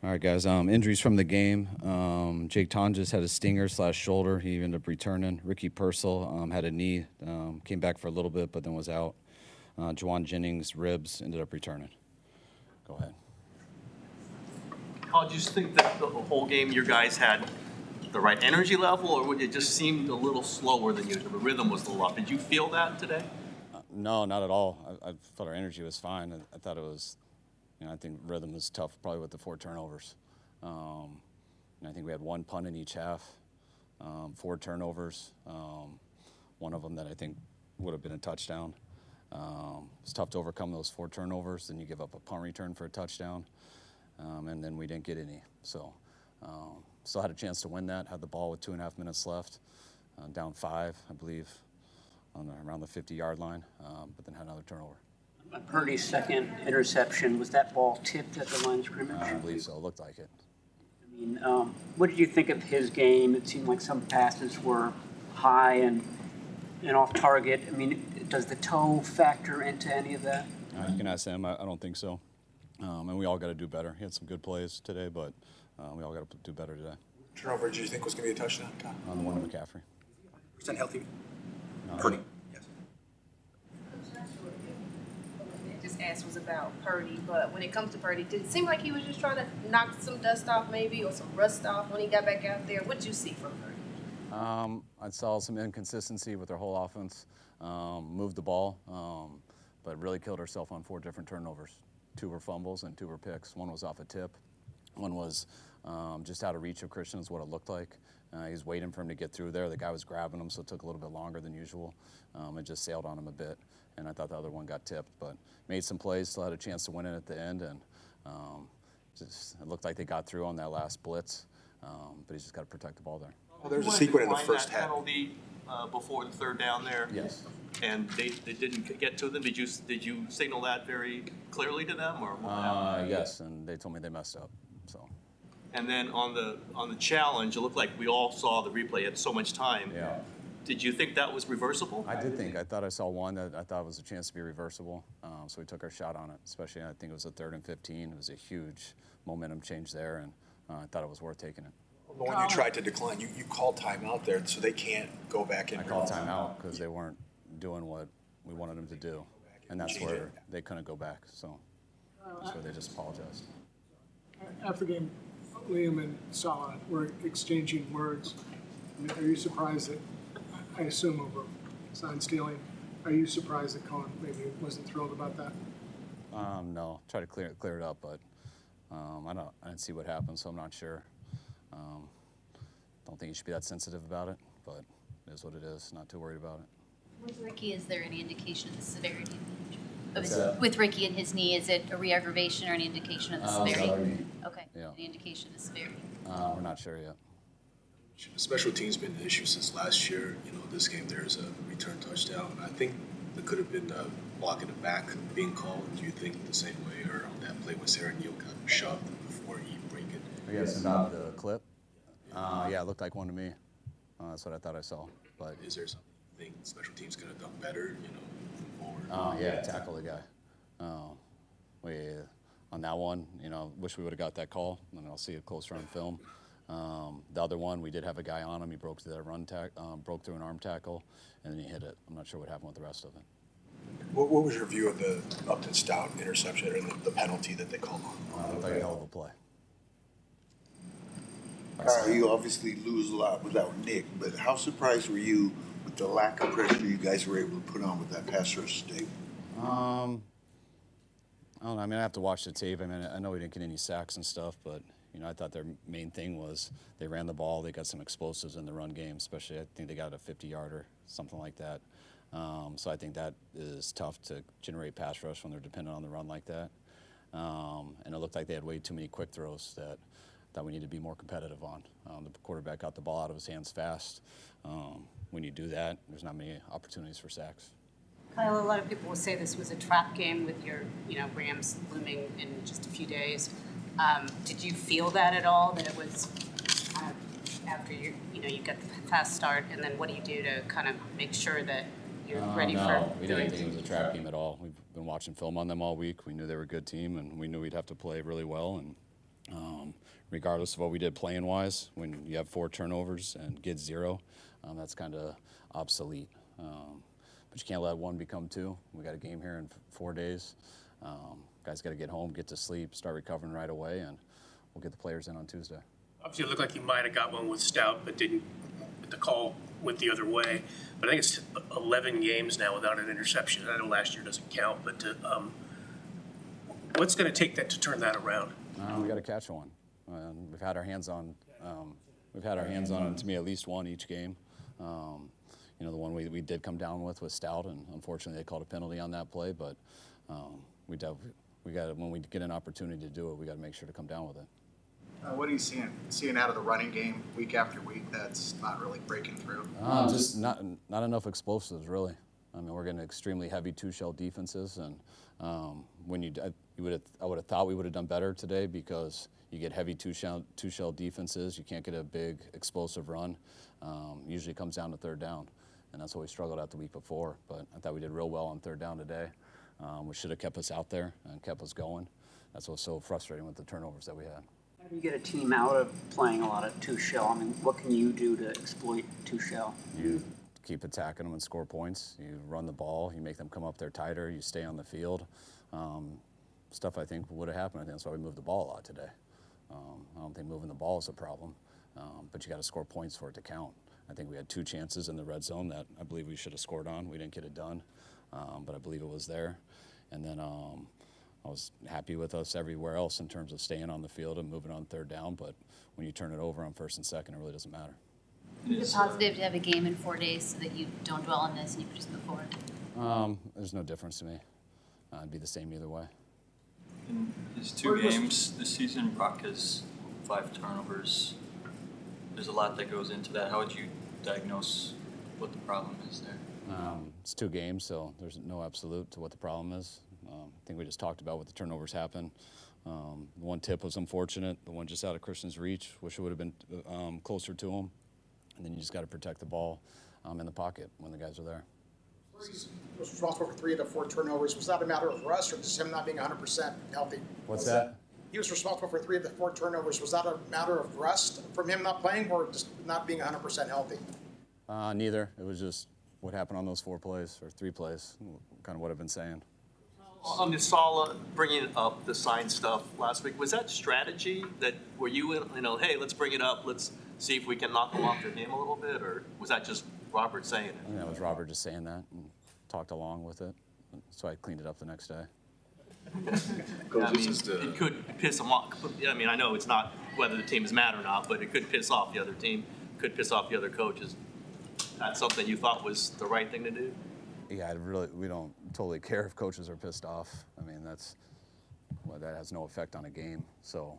All right, guys. Injuries from the game. Jake Tonjes had a stinger/shoulder. He ended up returning. Ricky Purcell had a knee. Came back for a little bit, but then was out. Juwan Jennings, ribs, ended up returning. Go ahead. How do you think that the whole game your guys had the right energy level, or would it just seemed a little slower than usual? The rhythm was a little off. Did you feel that today? No, not at all. I thought our energy was fine. I thought it was, I think rhythm was tough, probably with the 4 turnovers. And I think we had 1 punt in each half, 4 turnovers. One of them that I think would have been a touchdown. It's tough to overcome those 4 turnovers. Then you give up a punt return for a touchdown, and then we didn't get any. So still had a chance to win that. Had the ball with 2.5 minutes left, down 5, I believe, around the 50-yard line, but then had another turnover. Purdy's second interception, was that ball tipped at the line of scrimmage? I believe so. It looked like it. I mean, what did you think of his game? It seemed like some passes were high and off target. I mean, does the toe factor into any of that? You can ask him. I don't think so. And we all got to do better. He had some good plays today, but we all got to do better today. Turnover, do you think was going to be a touchdown, Kyle? On the one to McCaffrey. Percent healthy? Purdy. Yes. Just asked was about Purdy, but when it comes to Purdy, did it seem like he was just trying to knock some dust off maybe, or some rust off when he got back out there? What did you see from Purdy? I saw some inconsistency with our whole offense. Moved the ball, but really killed ourselves on 4 different turnovers. 2 were fumbles and 2 were picks. 1 was off a tip. 1 was just out of reach of Christian is what it looked like. He was waiting for him to get through there. The guy was grabbing him, so it took a little bit longer than usual. It just sailed on him a bit, and I thought the other one got tipped. But made some plays, still had a chance to win it at the end, and just it looked like they got through on that last blitz. But he's just got to protect the ball there. Well, there's a sequence in the first half. Penalty before the 3rd down there. Yes. And they didn't get to them. Did you signal that very clearly to them, or what happened? Yes, and they told me they messed up. So. And then on the challenge, it looked like we all saw the replay. It had so much time. Yeah. Did you think that was reversible? I did think. I thought I saw one that I thought was a chance to be reversible. So we took our shot on it, especially I think it was a 3rd and 15. It was a huge momentum change there, and I thought it was worth taking it. But when you tried to decline, you called timeout there, so they can't go back in. I called timeout because they weren't doing what we wanted them to do, and that's where they couldn't go back. So that's where they just apologized. After the game, Liam and Salah were exchanging words. Are you surprised that, I assume over sign stealing, are you surprised that Cohen maybe wasn't thrilled about that? No, try to clear it up, but I didn't see what happened, so I'm not sure. Don't think you should be that sensitive about it, but it is what it is. Not too worried about it. With Ricky, is there any indication of the severity of his, with Ricky and his knee? Is it a re-aggravation or any indication of the severity? Okay. Yeah. Any indication of the severity? We're not sure yet. Special teams been an issue since last year. This game there's a return touchdown. I think there could have been a block in the back being called. Do you think the same way, or on that play when Sarah Neal got shoved before he break it? Yes, about the clip. Yeah, it looked like one to me. That's what I thought I saw. But Is there something you think special teams could have done better, moving forward? yeah, tackle the guy. We on that one, wish we would have got that call. And I'll see it closer on film. The other one, we did have a guy on him. He broke through that broke through an arm tackle, and then he hit it. I'm not sure what happened with the rest of it. What was your view of the Upton Stout interception and the penalty that they called on? It looked like a hell of a play. You obviously lose a lot without Nick, but how surprised were you with the lack of pressure you guys were able to put on with that pass rush today? I don't know. I mean, I have to watch the tape. I mean, I know we didn't get any sacks and stuff, but I thought their main thing was they ran the ball. They got some explosives in the run game, especially I think they got a 50-yarder, something like that. So I think that is tough to generate pass rush when they're dependent on the run like that. And it looked like they had way too many quick throws that we need to be more competitive on. The quarterback got the ball out of his hands fast. When you do that, there's not many opportunities for sacks. Kyle, a lot of people will say this was a trap game with your, Rams looming in just a few days. Did you feel that at all? That it was after you get the fast start, and then what do you do to kind of make sure that you're ready for? No, we didn't think it was a trap game at all. We've been watching film on them all week. We knew they were a good team, and we knew we'd have to play really well. And regardless of what we did playing wise, when you have 4 turnovers and get 0, that's kind of obsolete. But you can't let 1 become 2. We got a game here in 4 days. Guys got to get home, get to sleep, start recovering right away, and we'll get the players in on Tuesday. Obviously, it looked like you might have got one with Stout, but didn't. The call went the other way. But I think it's 11 games now without an interception. I know last year doesn't count, but what's going to take that to turn that around? We got to catch one. We've had our hands on. To me at least 1 each game. The one we did come down with Stout, and unfortunately they called a penalty on that play. But we got when we get an opportunity to do it, we got to make sure to come down with it. What are you seeing out of the running game week after week that's not really breaking through? Just not enough explosives, really. I mean, we're getting extremely heavy 2-shell defenses, and I would have thought we would have done better today because you get heavy 2-shell defenses. You can't get a big explosive run. Usually comes down to 3rd down, and that's what we struggled at the week before. But I thought we did real well on 3rd down today, which should have kept us out there and kept us going. That's what's so frustrating with the turnovers that we had. How do you get a team out of playing a lot of 2-shell? I mean, what can you do to exploit 2-shell? You keep attacking them and score points. You run the ball. You make them come up there tighter. You stay on the field. Stuff I think would have happened. I think that's why we moved the ball a lot today. I don't think moving the ball is a problem, but you got to score points for it to count. I think we had 2 chances in the red zone that I believe we should have scored on. We didn't get it done, but I believe it was there. And then I was happy with us everywhere else in terms of staying on the field and moving on 3rd down, but when you turn it over on 1st and 2nd, it really doesn't matter. Is it positive to have a game in 4 days so that you don't dwell on this and you can just move forward? There's no difference to me. It'd be the same either way. In his 2 games this season, Brock has 5 turnovers. There's a lot that goes into that. How would you diagnose what the problem is there? It's 2 games, so there's no absolute to what the problem is. I think we just talked about what the turnovers happen. The one tip was unfortunate. The one just out of Christian's reach. Wish it would have been closer to him. And then you just got to protect the ball in the pocket when the guys are there. He was responsible for 3 of the 4 turnovers. Was that a matter of rust or just him not being 100% healthy? What's that? He was responsible for 3 of the 4 turnovers. Was that a matter of rust from him not playing or just not being 100% healthy? Neither. It was just what happened on those 4 plays or 3 plays, kind of what I've been saying. On the Sala bringing up the sign stuff last week, was that strategy that were you hey, let's bring it up, let's see if we can knock them off their game a little bit, or was that just Robert saying it? I think that was Robert just saying that and talked along with it, so I cleaned it up the next day. It could piss them off. I mean, I know it's not whether the team is mad or not, but it could piss off the other team, could piss off the other coaches. That's something you thought was the right thing to do? Yeah, we don't totally care if coaches are pissed off. I mean, that has no effect on a game. So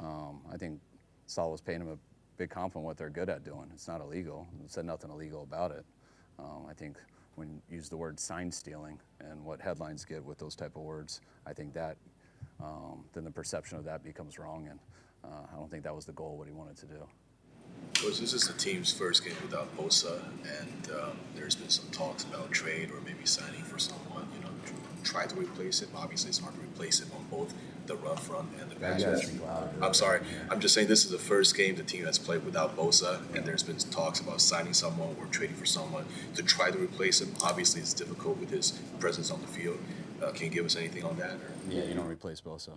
I think Saul was paying them a big compliment what they're good at doing. It's not illegal. It said nothing illegal about it. I think when you use the word sign stealing and what headlines get with those type of words, I think that then the perception of that becomes wrong, and I don't think that was the goal, what he wanted to do. Coach, this is the team's first game without Bosa, and there's been some talks about trade or maybe signing for someone, to try to replace him. Obviously, it's hard to replace him on both the run front and the pass rush. I'm sorry. I'm just saying this is the first game the team has played without Bosa, and there's been talks about signing someone or trading for someone to try to replace him. Obviously, it's difficult with his presence on the field. Can you give us anything on that? Or? Yeah, you don't replace Bosa.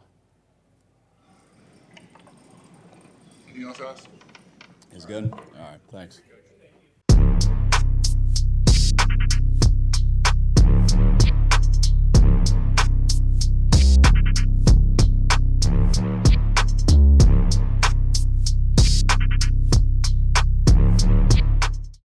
Anything else, Ross? He's good? All right, thanks.